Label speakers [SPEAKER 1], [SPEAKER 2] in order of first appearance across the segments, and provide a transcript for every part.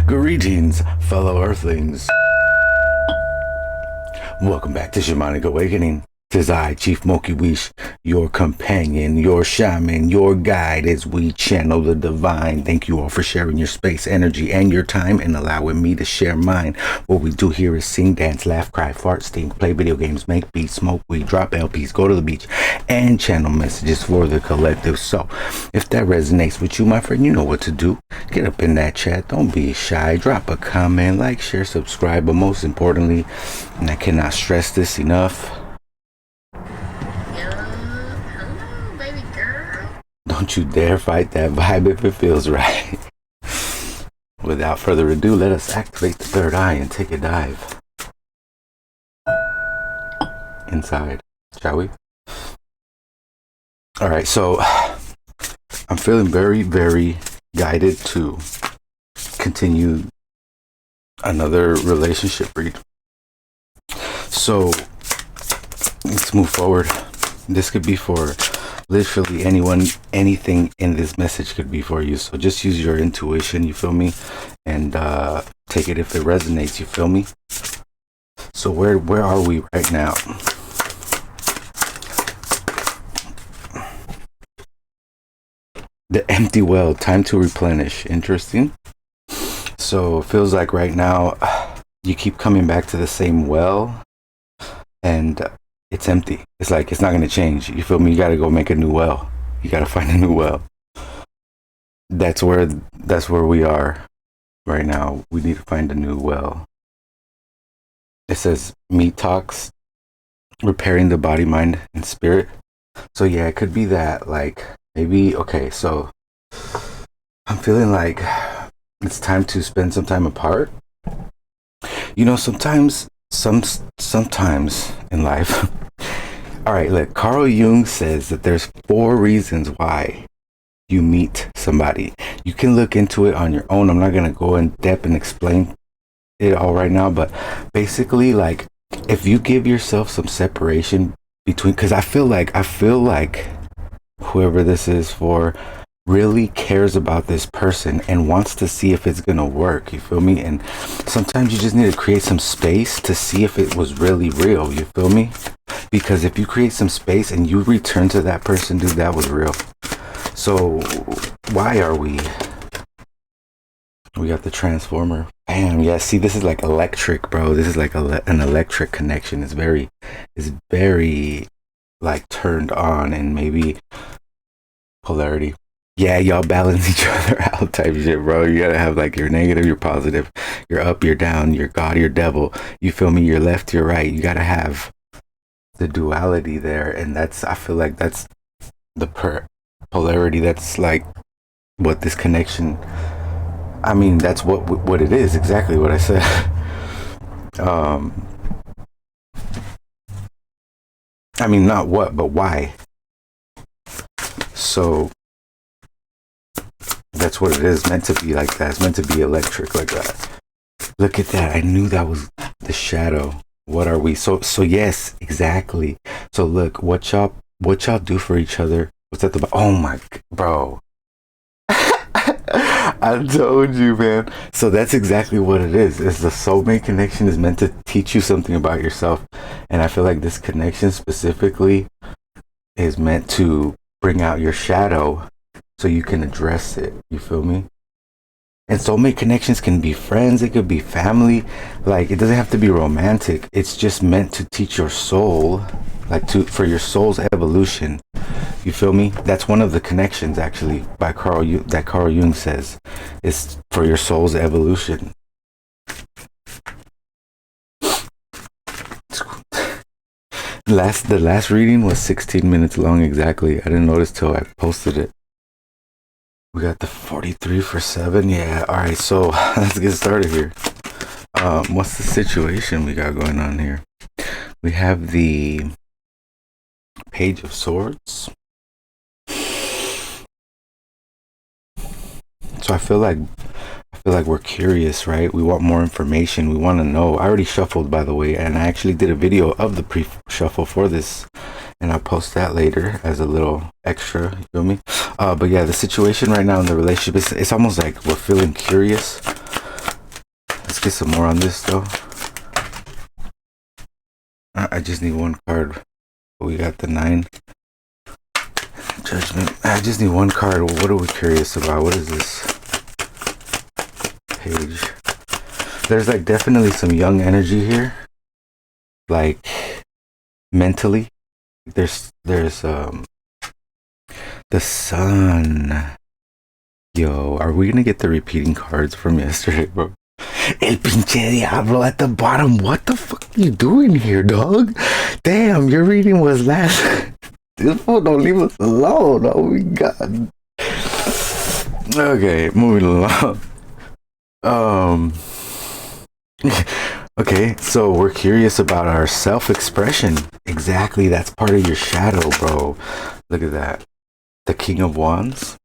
[SPEAKER 1] Greetings, fellow Earthlings. Welcome back to Shamanic Awakening. Tis I, Chief Moquiuix, your companion, your shaman, your guide as we channel the divine. Thank you all for sharing your space, energy, and your time and allowing me to share mine. What we do here is sing, dance, laugh, cry, fart, stink, play video games, make beats, smoke weed, drop LPs, go to the beach, and channel messages for the collective. So, if that resonates with you, my friend, you know what to do. Get up in that chat. Don't be shy. Drop a comment, like, share, subscribe. But most importantly, and I cannot stress this enough, don't you dare fight that vibe if it feels right. Without further ado, let us activate the third eye and take a dive inside, shall we? All right, so I'm feeling very, very guided to continue another relationship read. So let's move forward. This could be for literally anyone. Anything in this message could be for you, so just use your intuition, you feel me, and take it if it resonates, you feel me. So where are we right now? The empty well, time to replenish. Interesting. So it feels like right now you keep coming back to the same well and it's empty. It's like it's not going to change. You feel me? You got to go make a new well. You got to find a new well. That's where we are right now. We need to find a new well. It says meat talks, repairing the body, mind, and spirit. So yeah, it could be that, like, maybe, okay, so I'm feeling like it's time to spend some time apart. You know, sometimes in life. All right, look, Carl Jung says that there's 4 reasons why you meet somebody. You can look into it on your own. I'm not going to go in depth and explain it all right now, but basically, like, if you give yourself some separation between, because I feel like whoever this is for really cares about this person and wants to see if it's gonna work, you feel me? And sometimes you just need to create some space to see if it was really real, you feel me? Because if you create some space and you return to that person, dude, that was real. So why are we got the transformer? Bam. Yeah, see, this is like electric, bro. This is like an electric connection. It's very like turned on, and maybe polarity. Yeah, y'all balance each other out type shit, bro. You gotta have like your negative, your positive, your up, your down, your God, your devil. You feel me? Your left, your right. You gotta have the duality there, and I feel like that's the polarity. That's like what this connection. I mean, that's what it is. Exactly what I said. I mean, not what, but why. So that's what it is, meant to be like that. It's meant to be electric like that. Look at that. I knew that was the shadow. What are we? So yes, exactly. So look, what y'all do for each other. What's at the oh my, bro. I told you, man. So that's exactly what it is. It's the soulmate connection is meant to teach you something about yourself. And I feel like this connection specifically is meant to bring out your shadow so you can address it. You feel me? And soulmate connections can be friends. It could be family. Like, it doesn't have to be romantic. It's just meant to teach your soul, like for your soul's evolution. You feel me? That's one of the connections, actually, by Carl Jung says, is for your soul's evolution. The last reading was 16 minutes long exactly. I didn't notice till I posted it. We got the 43 for 7. Yeah, all right, so let's get started here. What's the situation we got going on here? We have the Page of Swords. So I feel like we're curious, right? We want more information. We want to know. I already shuffled, by the way, and I actually did a video of the pre-shuffle for this, and I'll post that later as a little extra, you feel me? But yeah, the situation right now in the relationship, it's almost like we're feeling curious get some more on this though. I just need one card. We got the 9. Judgment. I just need one card. What are we curious about? What is this page? There's like definitely some young energy here. Like mentally. There's the sun. Yo, are we gonna get the repeating cards from yesterday, bro? El pinche diablo at the bottom. What the fuck are you doing here, dog? Damn, your reading was last. This fool don't leave us alone. Oh my god. Okay, moving along. Okay, so we're curious about our self-expression. Exactly, that's part of your shadow, bro. Look at that. The King of Wands.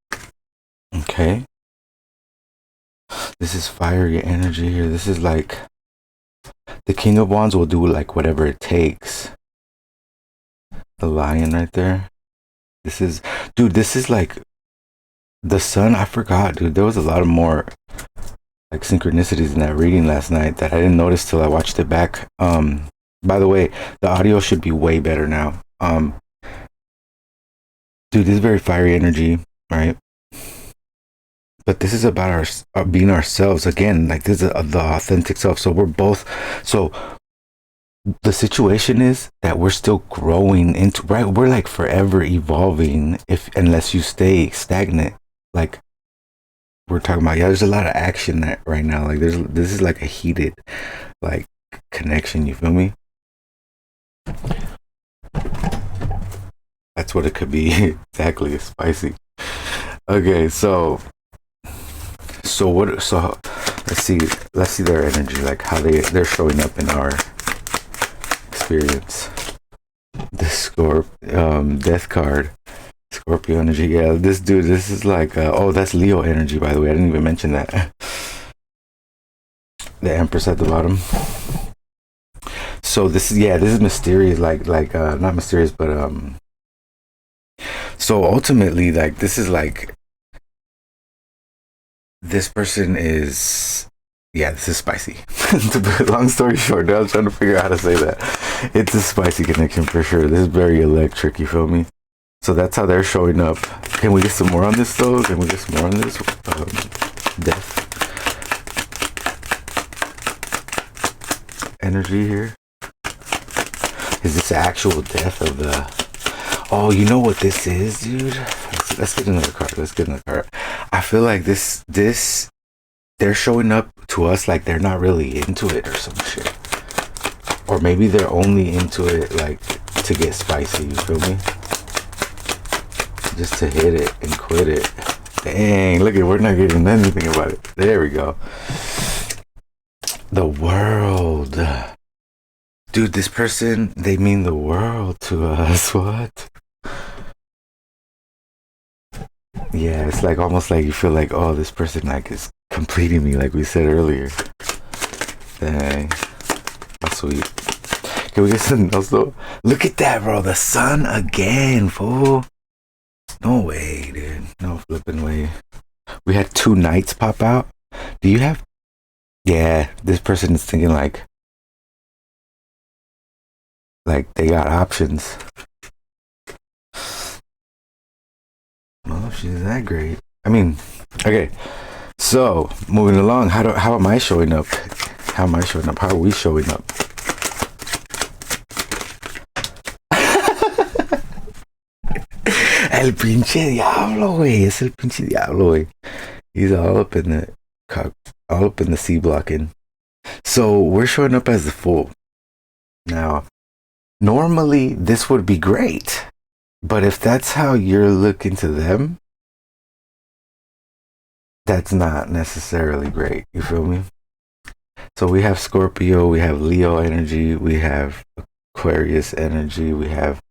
[SPEAKER 1] Okay. This is fiery energy here. This is like the King of Wands will do like whatever it takes. The Lion right there. This is, dude, this is like the sun. I forgot, dude. There was a lot of more like synchronicities in that reading last night that I didn't notice till I watched it back. By the way, the audio should be way better now. Dude, this is very fiery energy, right? But this is about our being ourselves again. Like this is the authentic self. So we're both. So the situation is that we're still growing into, right? We're like forever evolving unless you stay stagnant. Like we're talking about, yeah. There's a lot of action that right now. Like this is like a heated, like connection. You feel me? That's what it could be. Exactly. It's spicy. Okay, so what? So let's see their energy, like how they're showing up in our experience. The death card, Scorpio energy. Yeah, this dude. This is like oh, that's Leo energy. By the way, I didn't even mention that. The Empress at the bottom. So this is mysterious. Like not mysterious, but so ultimately, like this is like. This person is, yeah, this is spicy. Long story short, I was trying to figure out how to say that. It's a spicy connection for sure. This is very electric, you feel me? So that's how they're showing up. Can we get some more on this though? Can we get some more on this? Death energy here. Is this the actual death of the... Oh, you know what this is, dude? Let's get another card. I feel like this they're showing up to us like they're not really into it or some shit. Or maybe they're only into it like to get spicy, you feel me? Just to hit it and quit it. Dang, look at, we're not getting anything about it. There we go. The world. Dude, this person, they mean the world to us. What? Yeah, it's like almost like you feel like, oh, this person like is completing me, like we said earlier. Dang, that's sweet. Can we get something else though? Look at that, bro. The sun again, fool. No way, dude. No flipping way. We had 2 knights pop out. Do you have? Yeah, this person is thinking like they got options. Well, if she's that great. I mean, okay. So moving along, how am I showing up? How am I showing up? How are we showing up? El pinche diablo, güey. Es el pinche diablo, güey. He's all up in the C blocking. So we're showing up as the Fool. Now, normally this would be great. But if that's how you're looking to them, that's not necessarily great. You feel me? So we have Scorpio, we have Leo energy, we have Aquarius energy, we have...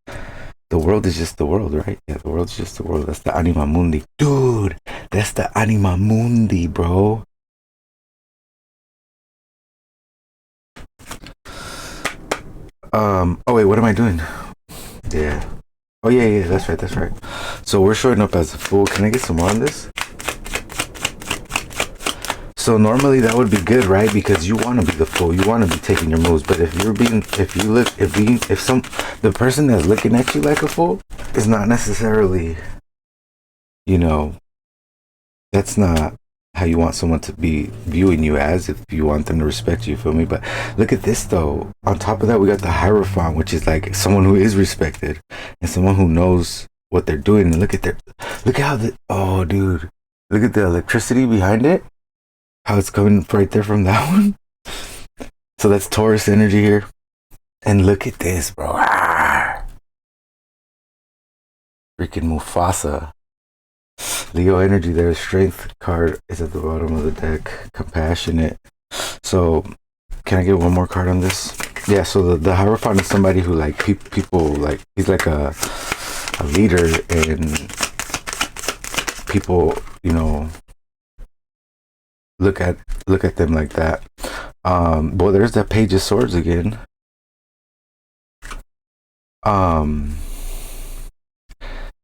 [SPEAKER 1] The world is just the world, right? Yeah, the world is just the world. That's the anima mundi. Dude, that's the anima mundi, bro. Oh wait, what am I doing? Yeah. Oh yeah, that's right. So we're showing up as a Fool. Can I get some more on this? So normally that would be good, right? Because you want to be the fool, you want to be taking your moves. But if you're being, the person that's looking at you like a fool is not necessarily, you know, that's not how you want someone to be viewing you as, if you want them to respect you, feel me? But look at this though. On top of that, we got the Hierophant, which is like someone who is respected and someone who knows what they're doing. And look at how oh dude, look at the electricity behind it, how it's coming right there from that one. So that's Taurus energy here. And look at this, bro. Freaking Mufasa. Leo energy there. Strength card is at the bottom of the deck. Compassionate. So can I get one more card on this? Yeah, so the Hierophant is somebody who like people like, he's like a leader, and people, you know, look at them like that. Boy, there's that Page of Swords again.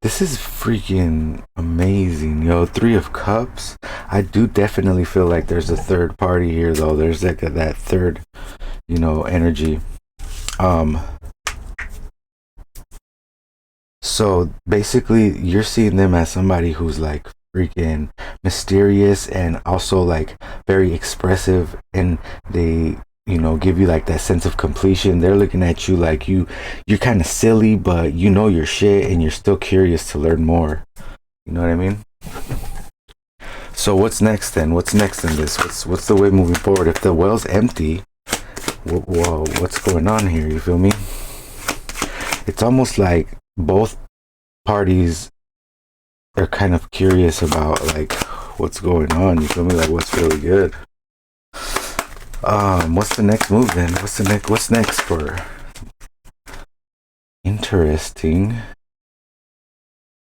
[SPEAKER 1] This is freaking amazing, yo. Three of Cups. I do definitely feel like there's a third party here, though. There's like that third, you know, energy. So basically, you're seeing them as somebody who's like freaking mysterious and also like very expressive, and they, you know, give you like that sense of completion. They're looking at you like you're kind of silly, but you know your shit and you're still curious to learn more. You know what I mean? So what's next then? What's next in this? What's the way moving forward? If the well's empty, whoa, what's going on here? You feel me? It's almost like both parties are kind of curious about like what's going on. You feel me? Like what's really good. What's the next move then? What's next for? Interesting.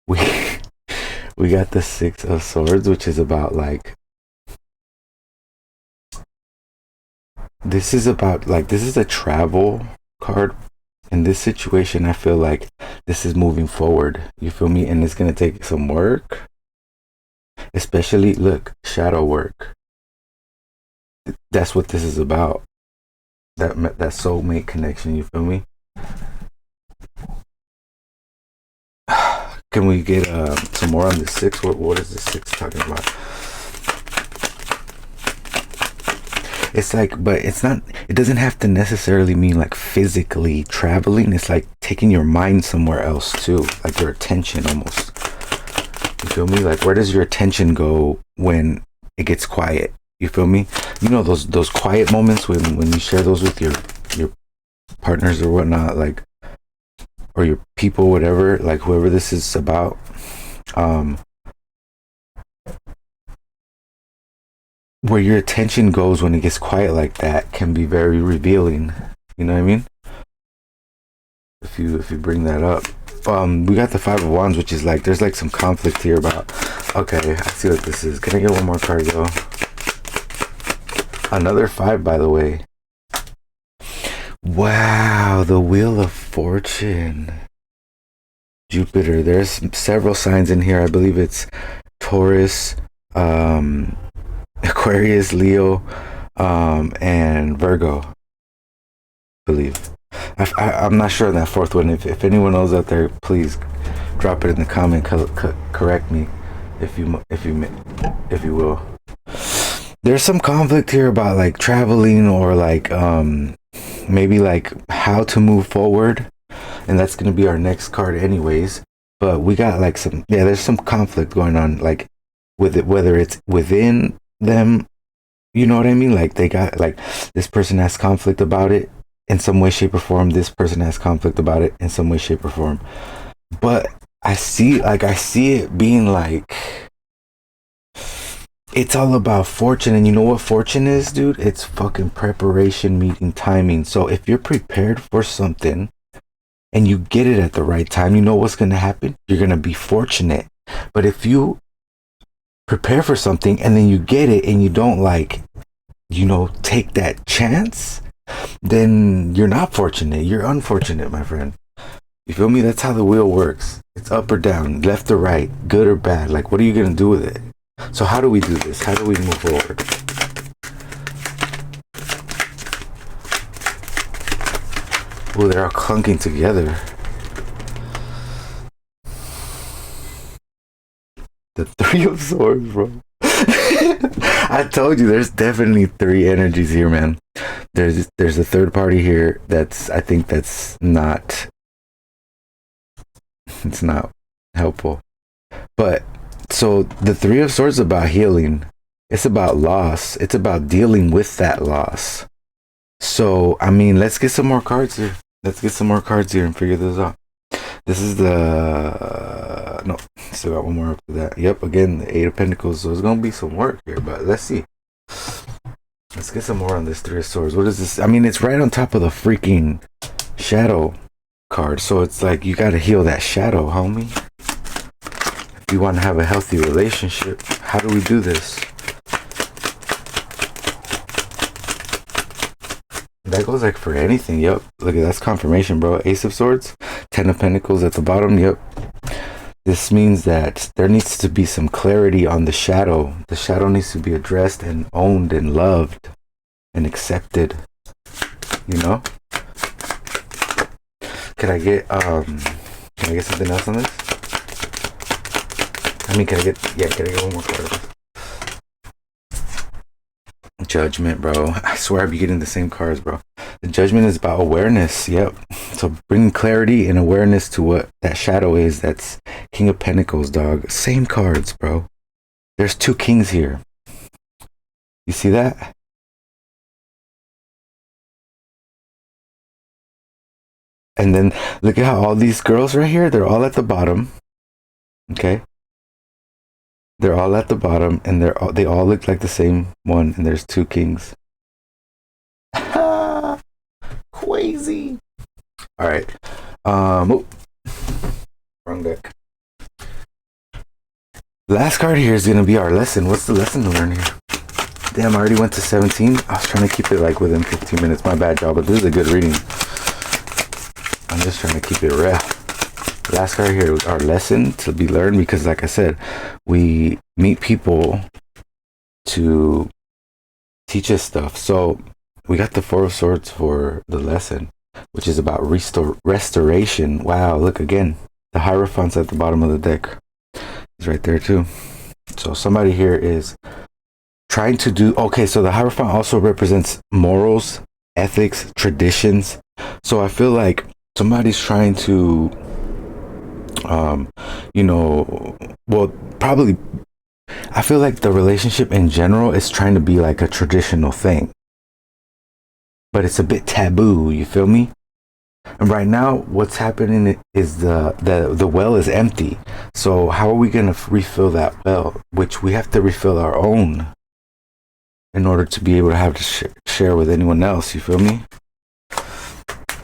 [SPEAKER 1] We got the Six of Swords, which is about like, this is a travel card. In this situation, I feel like this is moving forward. You feel me? And it's gonna take some work, especially look, shadow work. That's what this is about. That soulmate connection. You feel me? Can we get some more on the six? What is the six talking about? It's like, but it's not, it doesn't have to necessarily mean like physically traveling. It's like taking your mind somewhere else too, like your attention almost. You feel me? Like where does your attention go when it gets quiet? You feel me? You know those quiet moments when you share those with your partners or whatnot, like, or your people, whatever, like whoever this is about. Where your attention goes when it gets quiet like that can be very revealing. You know what I mean? If you bring that up. We got the Five of Wands, which is like, there's like some conflict here about, okay, I see what this is. Can I get one more card though? Another five, by the way. Wow, the Wheel of Fortune. Jupiter. There's several signs in here. I believe it's Taurus, Aquarius, Leo, and Virgo. I believe. I'm not sure on that fourth one. If anyone knows out there, please drop it in the comment. Correct me, if you will. There's some conflict here about like traveling, or like maybe like how to move forward, and that's going to be our next card anyways. But we got like some, yeah, there's some conflict going on, like with it, whether it's within them, you know what I mean? Like they got, like, this person has conflict about it in some way, shape, or form. This person has conflict about it in some way, shape, or form. But I see it being like, it's all about fortune. And you know what fortune is, dude? It's fucking preparation meeting timing. So if you're prepared for something and you get it at the right time, you know what's going to happen? You're going to be fortunate. But if you prepare for something and then you get it and you don't, like, you know, take that chance, then you're not fortunate. You're unfortunate, my friend. You feel me? That's how the wheel works. It's up or down, left or right, good or bad. Like, what are you going to do with it? So how do we do this? How do we move forward? Oh, they're all clunking together. The Three of Swords, bro. I told you there's definitely three energies here, man. There's a third party here I think that's not, it's not helpful. But so the Three of Swords is about healing. It's about loss. It's about dealing with that loss. So, I mean, let's get some more cards here. Let's get some more cards here and figure this out. This is the... No, still got one more up to that. Yep, again, the Eight of Pentacles. So it's going to be some work here, but let's see. Let's get some more on this Three of Swords. What is this? I mean, it's right on top of the freaking shadow card. So it's like you got to heal that shadow, homie. If you want to have a healthy relationship, how do we do this? That goes like for anything. Yep. Look at that's confirmation, bro. Ace of Swords, Ten of Pentacles at the bottom. Yep. This means that there needs to be some clarity on the shadow. The shadow needs to be addressed and owned and loved and accepted. You know? Can I get something else on this? I mean, can I get one more card? Judgment, bro. I swear I'd be getting the same cards, bro. The Judgment is about awareness. Yep. So bring clarity and awareness to what that shadow is. That's King of Pentacles, dog. Same cards, bro. There's two kings here. You see that? And then look at how all these girls right here, they're all at the bottom. Okay. They're all at the bottom, and they all look like the same one, and there's two kings. Crazy. All right. Oh, wrong deck. Last card here is gonna be our lesson. What's the lesson to learn here? Damn, I already went to 17. I was trying to keep it like within 15 minutes. My bad, y'all, but this is a good reading. I'm just trying to keep it real. Last card here, our lesson to be learned, because like I said, we meet people to teach us stuff. So we got the Four of Swords for the lesson, which is about restoration. Wow, look again. The Hierophant's at the bottom of the deck. It's right there too. So somebody here is trying to do... Okay, so the Hierophant also represents morals, ethics, traditions. So I feel like somebody's trying to... you know, well, probably, I feel like the relationship in general is trying to be like a traditional thing, but it's a bit taboo, you feel me? And right now what's happening is the well is empty. So how are we going to refill that well, which we have to refill our own in order to be able to have to share with anyone else, you feel me?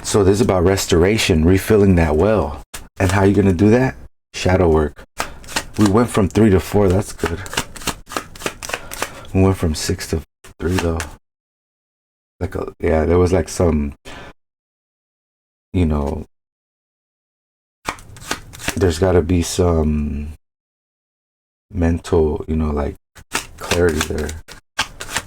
[SPEAKER 1] So this is about restoration, refilling that well. And how are you going to do that? Shadow work. We went from 3 to 4. That's good. We went from 6 to 3 though. Yeah, there was like some, you know, there's got to be some mental, you know, like clarity there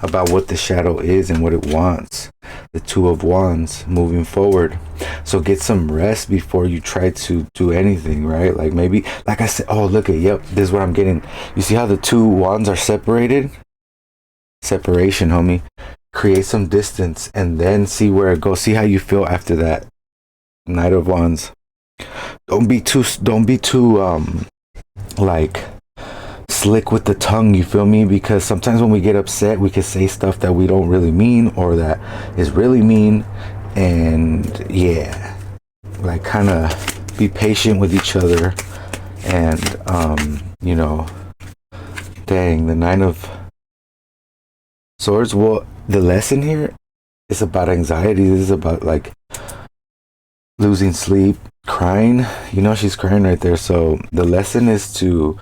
[SPEAKER 1] about what the shadow is and what it wants. The Two of Wands moving forward. So get some rest before you try to do anything, right? Like maybe, like I said, oh, look at, yep, this is what I'm getting. You see how the two wands are separated? Separation, homie. Create some distance and then see where it goes. See how you feel after that. Knight of Wands. Don't be too like slick with the tongue, you feel me? Because sometimes when we get upset, we can say stuff that we don't really mean or that is really mean. And yeah, like kind of be patient with each other. And you know, dang, the Nine of Swords. Well, the lesson here is about anxiety. This is about like losing sleep, crying. You know, she's crying right there. So the lesson is to,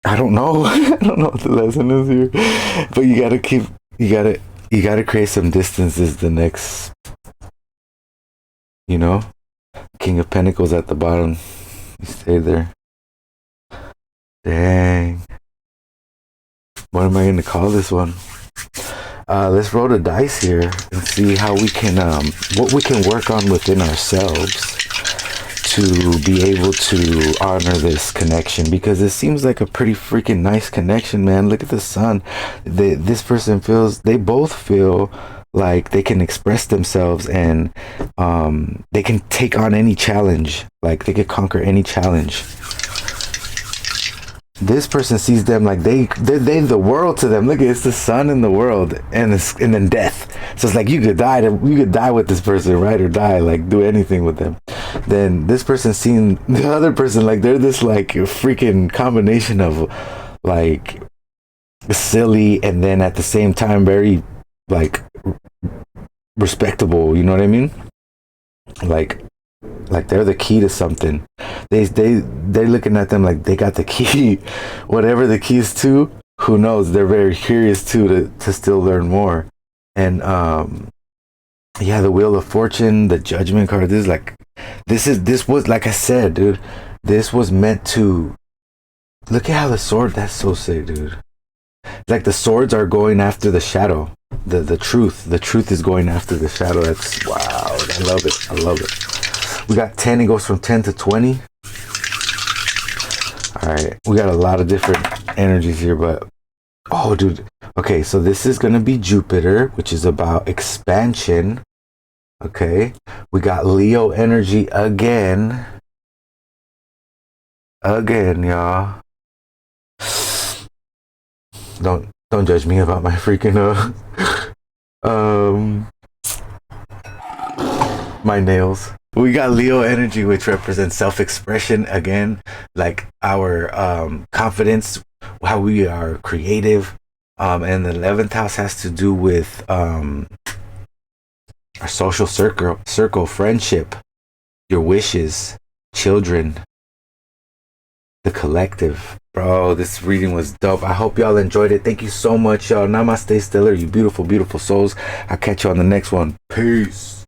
[SPEAKER 1] I don't know. I don't know what the lesson is here, but you gotta create some distance is the next, you know. King of Pentacles at the bottom. You stay there. Dang. What am I going to call this one? let's roll the dice here and see how we can what we can work on within ourselves to be able to honor this connection, because it seems like a pretty freaking nice connection, man. Look at the sun. This person feels, they both feel like they can express themselves, and they can take on any challenge, like they could conquer any challenge. This person sees them like they're the world to them. Look, it's the sun and the world, and then death. So it's like you could die with this person, right? Or die, like do anything with them. Then this person seeing the other person like they're this like freaking combination of like silly and then at the same time very like respectable. You know what I mean? Like they're the key to something. They're looking at them like they got the key. Whatever the key is to, who knows? They're very curious too to still learn more. And yeah, the Wheel of Fortune, the Judgment card. This was like I said, dude. This was meant to look at how the sword. That's so sick, dude. Like the swords are going after the shadow. The truth. The truth is going after the shadow. That's wow. I love it. I love it. We got 10. It goes from 10 to 20. All right. We got a lot of different energies here, but oh, dude. Okay, so this is going to be Jupiter, which is about expansion. Okay. We got Leo energy again. Again, y'all. Don't judge me about my freaking my nails. We got Leo energy, which represents self-expression again, like our confidence, how we are creative. And the 11th house has to do with our social circle, friendship, your wishes, children, the collective. Bro, this reading was dope. I hope y'all enjoyed it. Thank you so much, y'all. Namaste, Stellar, you beautiful, beautiful souls. I'll catch you on the next one. Peace.